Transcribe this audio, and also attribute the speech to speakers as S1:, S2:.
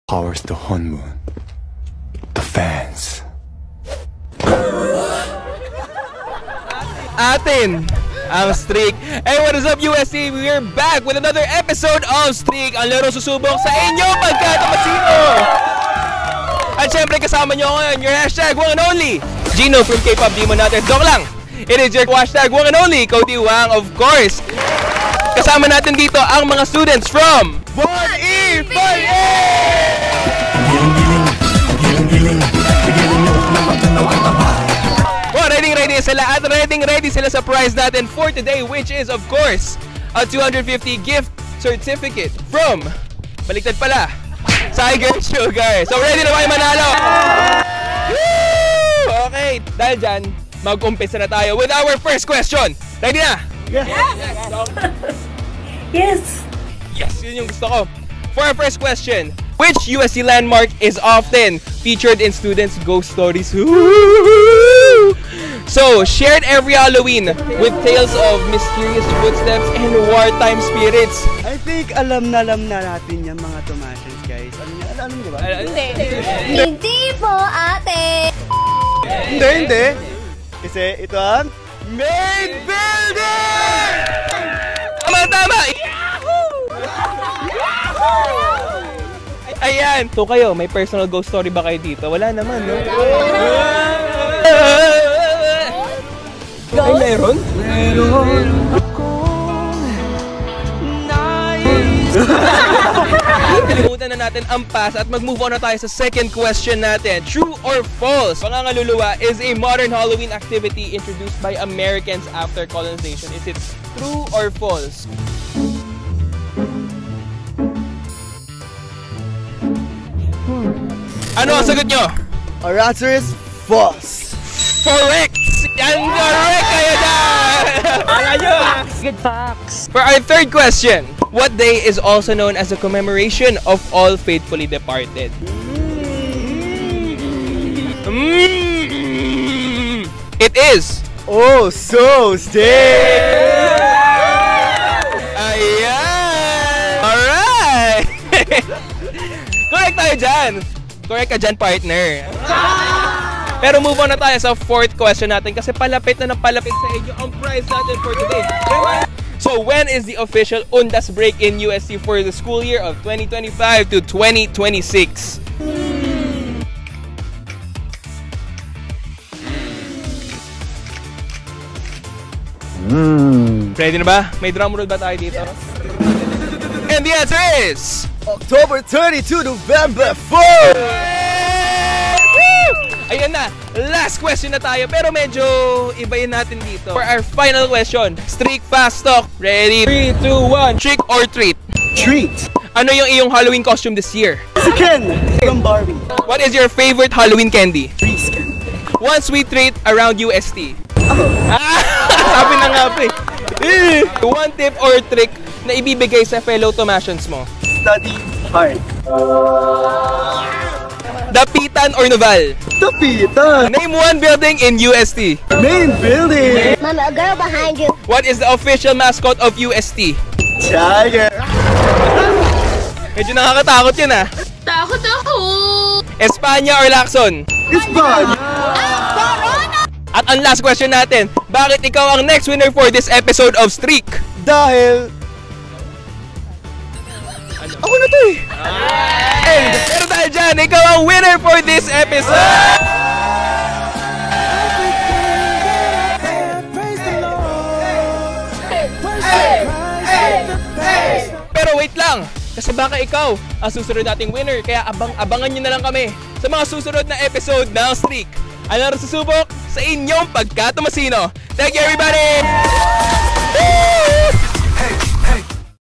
S1: powers the Honmoon. The fans.
S2: Atin ang Streak. Hey, what is up USC? We're back with another episode of Streak. Ang laro susubok sa inyo pagkatamasino. At syempre kasama nyo ngayon your hashtag one and only Gino from K-pop Demon natin. Joke lang. It is your hashtag one and only Cody Wang, of course. Kasama natin dito ang mga students from 1E! 5E! Ready sila at ready sila sa prize natin for today, which is of course a 250 gift certificate from baliktad pala Tiger Sugar. So ready na ba kayo manalo? Woo! Okay, dahil dyan mag-umpisa na tayo with our first question. Ready na?
S3: Yes! Yes!
S2: Yes, yun yung gusto ko. For our first question, which USC landmark is often featured in students' ghost stories? So, shared every Halloween with tales of mysterious footsteps and wartime spirits.
S4: I think alam na natin yung mga Tomasians, guys. Alam niyo ba?
S3: Hindi po, ate!
S4: Hindi. Kasi ito ang main building!
S2: Tama! Yahoo! Ayan! So kayo, may personal ghost story ba kayo dito? Wala naman, no? Ay, meron? Meron akong nais. Kalimutan na natin ang pass at mag-move on na tayo sa second question natin. True or false? Pangangaluluwa is a modern Halloween activity introduced by Americans after colonization. Is it true or false? Ano ang sagot nyo?
S4: Our answer is false.
S2: Correct! Yan correct kayo dyan! Ala nyo!
S3: Good facts.
S2: For our third question, what day is also known as a commemoration of all faithfully departed? It is
S4: Oh, Souls Day!
S2: Ayan! Alright! Correct tayo dyan! Correct ka dyan, partner. Pero move on na tayo sa fourth question natin kasi palapit na palapit sa inyo ang prize natin for today. So when is the official Undas break in USC for the school year of 2025 to 2026? Ready na ba? May drum roll ba tayo dito? Yes. And the answer is
S4: October 22, November 4!
S2: Ayan na, last question na tayo pero medyo ibayin natin dito. For our final question, Streak Fast Talk. Ready? 3, 2, 1. Trick or treat?
S4: Treat!
S2: Ano yung iyong Halloween costume this year?
S4: Si Ken from Barbie.
S2: What is your favorite Halloween candy?
S4: Freeze Ken.
S2: One sweet treat around UST.
S4: Ako.
S2: Sabi na nga pa eh. One tip or trick na ibibigay sa fellow Tomasians mo?
S4: Study hard.
S2: Dapitan or Noval?
S4: Dapitan!
S2: Name one building in UST.
S4: Main building!
S3: Mama, a girl behind you.
S2: What is the official mascot of UST?
S4: Tiger!
S2: Medyo nakakatakot yun ah.
S3: Takot ako!
S2: Espanya or Lacson?
S4: Espanya!
S2: At ang last question natin, bakit ikaw ang next winner for this episode of Streak?
S4: Dahil ako na to eh!
S2: Pero dahil dyan, ikaw ang winner for this episode! Pero wait lang, kasi baka ikaw ang susunod nating winner, kaya abangan nyo na lang kami sa mga susunod na episode ng Streak. Ano rin susubok sa inyong pagkatamasino. Thank you everybody! Woo!